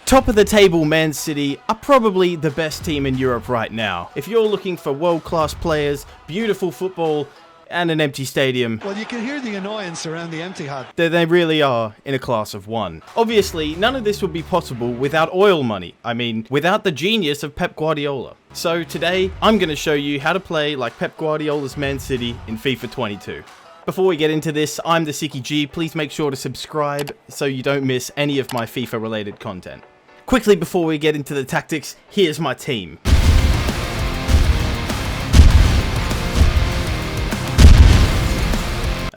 Top of the table Man City are probably the best team in Europe right now. If you're looking for world-class players, beautiful football, and an empty stadium, well, you can hear the annoyance around the empty hut. They really are in a class of one. Obviously, none of this would be possible without oil money. I mean, without the genius of Pep Guardiola. So today, I'm going to show you how to play like Pep Guardiola's Man City in FIFA 22. Before we get into this, I'm the Sicky G. Please make sure to subscribe so you don't miss any of my FIFA related content. Quickly before we get into the tactics, here's my team.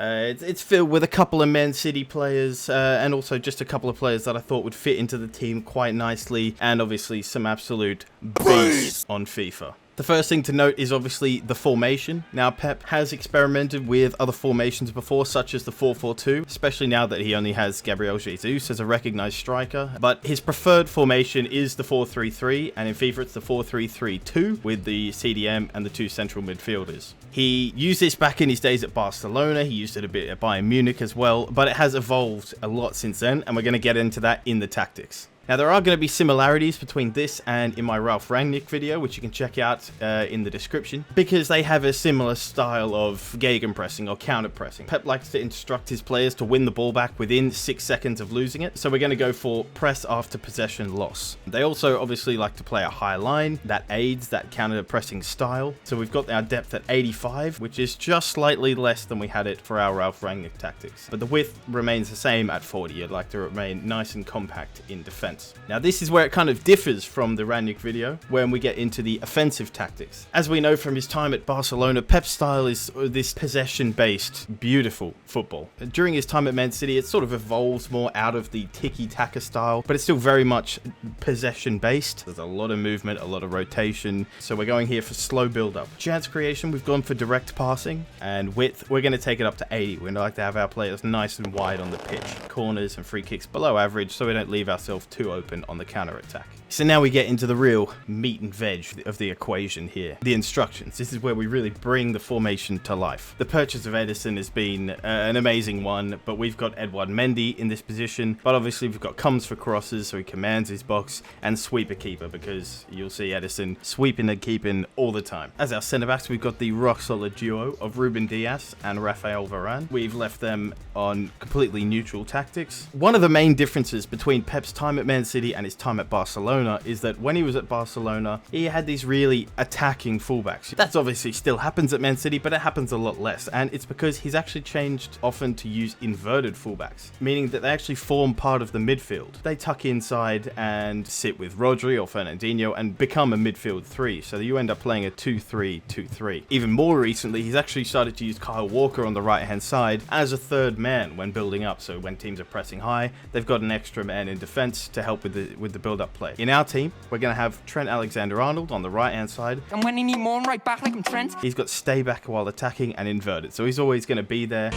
It's filled with a couple of Man City players and also just a couple of players that I thought would fit into the team quite nicely, and obviously some absolute beasts on FIFA. The first thing to note is obviously the formation. Now, Pep has experimented with other formations before, such as the 4-4-2, especially now that he only has Gabriel Jesus as a recognized striker. But his preferred formation is the 4-3-3, and in FIFA it's the 4-3-3-2 with the CDM and the two central midfielders. He used this back in his days at Barcelona, he used it a bit at Bayern Munich as well, but it has evolved a lot since then, and we're going to get into that in the tactics. Now, there are going to be similarities between this and in my Ralf Rangnick video, which you can check out in the description, because they have a similar style of gegenpressing or counter-pressing. Pep likes to instruct his players to win the ball back within 6 seconds of losing it, so we're going to go for press after possession loss. They also obviously like to play a high line that aids that counter-pressing style, so we've got our depth at 85, which is just slightly less than we had it for our Ralf Rangnick tactics, but the width remains the same at 40. You'd like to remain nice and compact in defense. Now, this is where it kind of differs from the Rangnick video when we get into the offensive tactics. As we know from his time at Barcelona, Pep's style is this possession-based, beautiful football. During his time at Man City, it sort of evolves more out of the tiki taka style, but it's still very much possession-based. There's a lot of movement, a lot of rotation, so we're going here for slow build-up. Chance creation, we've gone for direct passing, and width, we're going to take it up to 80. We'd like to have our players nice and wide on the pitch. Corners and free kicks below average, so we don't leave ourselves too open on the counter-attack. So now we get into the real meat and veg of the equation here. The instructions. This is where we really bring the formation to life. The purchase of Edison has been an amazing one, but we've got Edouard Mendy in this position, but obviously we've got comes for crosses, so he commands his box, and sweeper keeper, because you'll see Edison sweeping and keeping all the time. As our centre-backs, we've got the rock-solid duo of Ruben Dias and Rafael Varane. We've left them on completely neutral tactics. One of the main differences between Pep's time at Man City and his time at Barcelona is that when he was at Barcelona, he had these really attacking fullbacks. That's obviously still happens at Man City, but it happens a lot less, and it's because he's actually changed often to use inverted fullbacks, meaning that they actually form part of the midfield. They tuck inside and sit with Rodri or Fernandinho and become a midfield three, so that you end up playing a 2-3-2-3. Even more recently, he's actually started to use Kyle Walker on the right-hand side as a third man when building up, so when teams are pressing high, they've got an extra man in defense to help with the build-up play. In our team, we're going to have Trent Alexander-Arnold on the right-hand side. And when you need more right back like I'm Trent. He's got stay back while attacking and inverted, so he's always going to be there.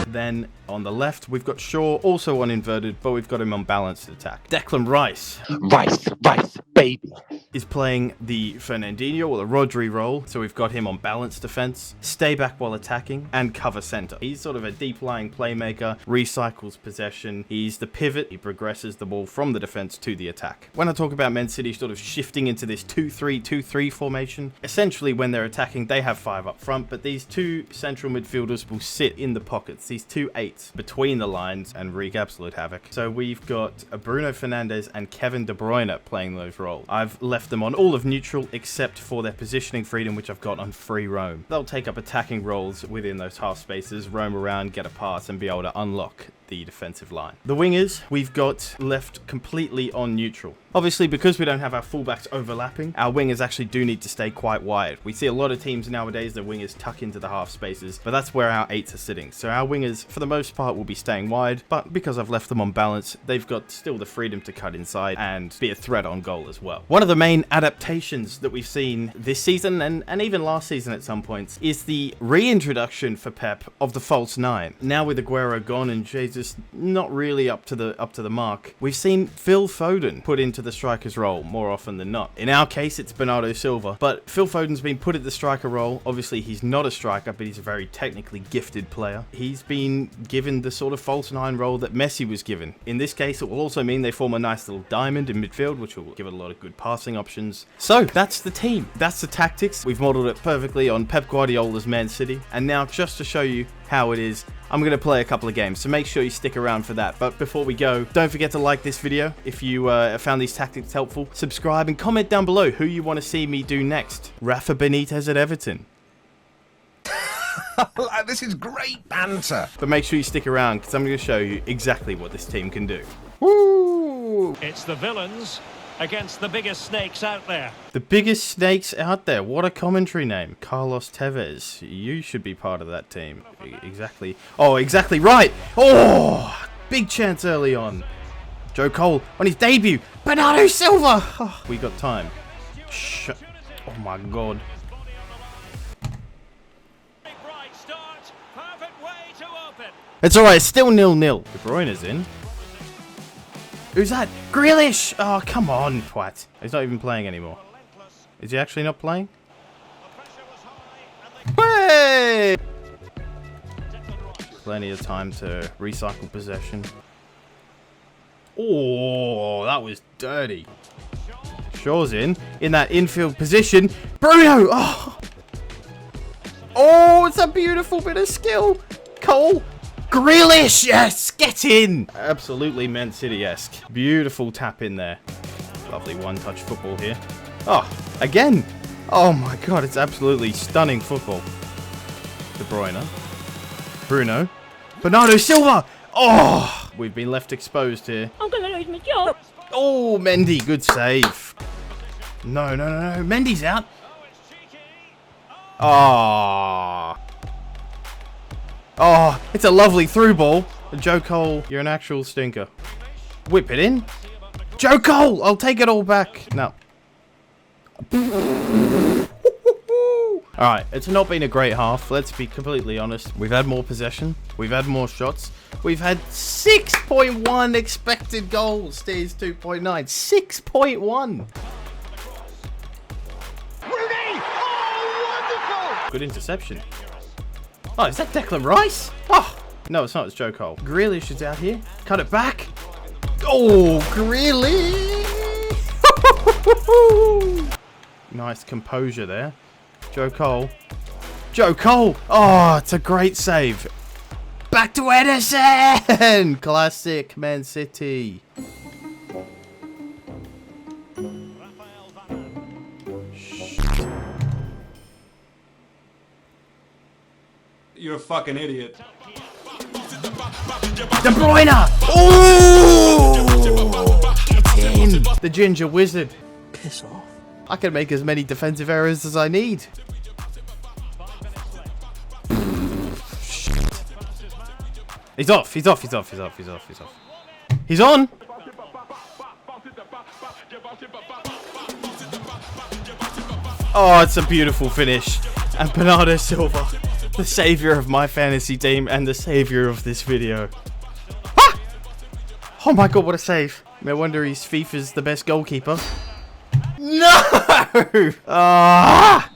Then on the left, we've got Shaw, also on inverted, but we've got him on balanced attack. Declan Rice, baby, is playing the Fernandinho or the Rodri role, so we've got him on balanced defense, stay back while attacking, and cover center. He's sort of a deep-lying playmaker, recycles possession, he's the pivot, he progresses the ball from the defense to the attack. When I talk about Man City sort of shifting into this 2-3-2-3 formation, essentially when they're attacking, they have 5 up front, but these two central midfielders will sit in the pockets, these 2 8s between the lines, and wreak absolute havoc. So we've got Bruno Fernandes and Kevin De Bruyne playing those roles. I've left them on all of neutral except for their positioning freedom, which I've got on free roam. They'll take up attacking roles within those half spaces, roam around, get a pass, and be able to unlock the defensive line. The wingers, we've got left completely on neutral. Obviously, because we don't have our fullbacks overlapping, our wingers actually do need to stay quite wide. We see a lot of teams nowadays, the wingers tuck into the half spaces, but that's where our 8s are sitting. So our wingers, for the most part, will be staying wide, but because I've left them on balance, they've got still the freedom to cut inside and be a threat on goal as well. One of the main adaptations that we've seen this season, and even last season at some points, is the reintroduction for Pep of the false 9. Now with Aguero gone and Jesus just not really up to the mark. We've seen Phil Foden put into the striker's role more often than not. In our case, it's Bernardo Silva, but Phil Foden's been put at the striker role. Obviously, he's not a striker, but he's a very technically gifted player. He's been given the sort of false nine role that Messi was given. In this case, it will also mean they form a nice little diamond in midfield, which will give it a lot of good passing options. So that's the team. That's the tactics. We've modeled it perfectly on Pep Guardiola's Man City. And now, just to show you how it is, I'm going to play a couple of games, so make sure you stick around for that. But before we go, don't forget to like this video if you found these tactics helpful. Subscribe and comment down below who you want to see me do next. Rafa Benitez at Everton. This is great banter. But make sure you stick around, because I'm going to show you exactly what this team can do. Woo! It's the villains against the biggest snakes out there. The biggest snakes out there. What a commentary name. Carlos Tevez. You should be part of that team. Exactly. Oh, exactly right. Oh, big chance early on. Joe Cole on his debut. Bernardo Silva. Oh, we got time. Oh my God. It's alright. It's still 0-0. De Bruyne's in. Who's that? Grealish! Oh, come on, twat. He's not even playing anymore. Is he actually not playing? Hey! Plenty of time to recycle possession. Oh, that was dirty. Shaw's in that infield position. Bruno! Oh! Oh, it's a beautiful bit of skill. Cole. Grealish, yes, get in. Absolutely Man City-esque. Beautiful tap in there. Lovely one-touch football here. Oh, again. Oh my God, it's absolutely stunning football. De Bruyne. Bruno. Bernardo Silva. Oh, we've been left exposed here. I'm gonna lose my job. Oh, Mendy, good save. No. Mendy's out. Oh. Oh, it's a lovely through ball. Joe Cole, you're an actual stinker. Whip it in. Joe Cole, I'll take it all back. No. Alright, it's not been a great half. Let's be completely honest. We've had more possession. We've had more shots. We've had 6.1 expected goals. Steers 2.9. 6.1. Good interception. Oh, is that Declan Rice? Oh, no, it's not. It's Joe Cole. Grealish is out here. Cut it back. Oh, Grealish. Nice composure there. Joe Cole. Joe Cole. Oh, it's a great save. Back to Edison. Classic Man City. You're a fucking idiot. De Bruyne! Oh! Get in! The Ginger Wizard. Piss off. I can make as many defensive errors as I need. He's off. He's on! Oh, it's a beautiful finish. And Bernardo Silva, the saviour of my fantasy team and the saviour of this video. Ah! Oh my God, what a save. No wonder he's FIFA's the best goalkeeper. No! Ah!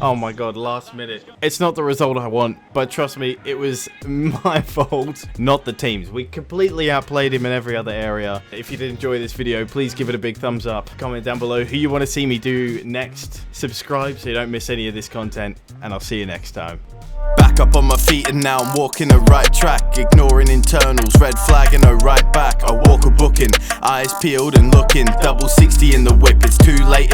Oh my God, last minute. It's not the result I want, but trust me, it was my fault, not the team's. We completely outplayed him in every other area. If you did enjoy this video, please give it a big thumbs up. Comment down below who you want to see me do next. Subscribe so you don't miss any of this content, and I'll see you next time. Back up on my feet and now I'm walking the right track. Ignoring internals, red flag and a right back. I walk a booking, eyes peeled and looking. Double 60 in the whip, it's too late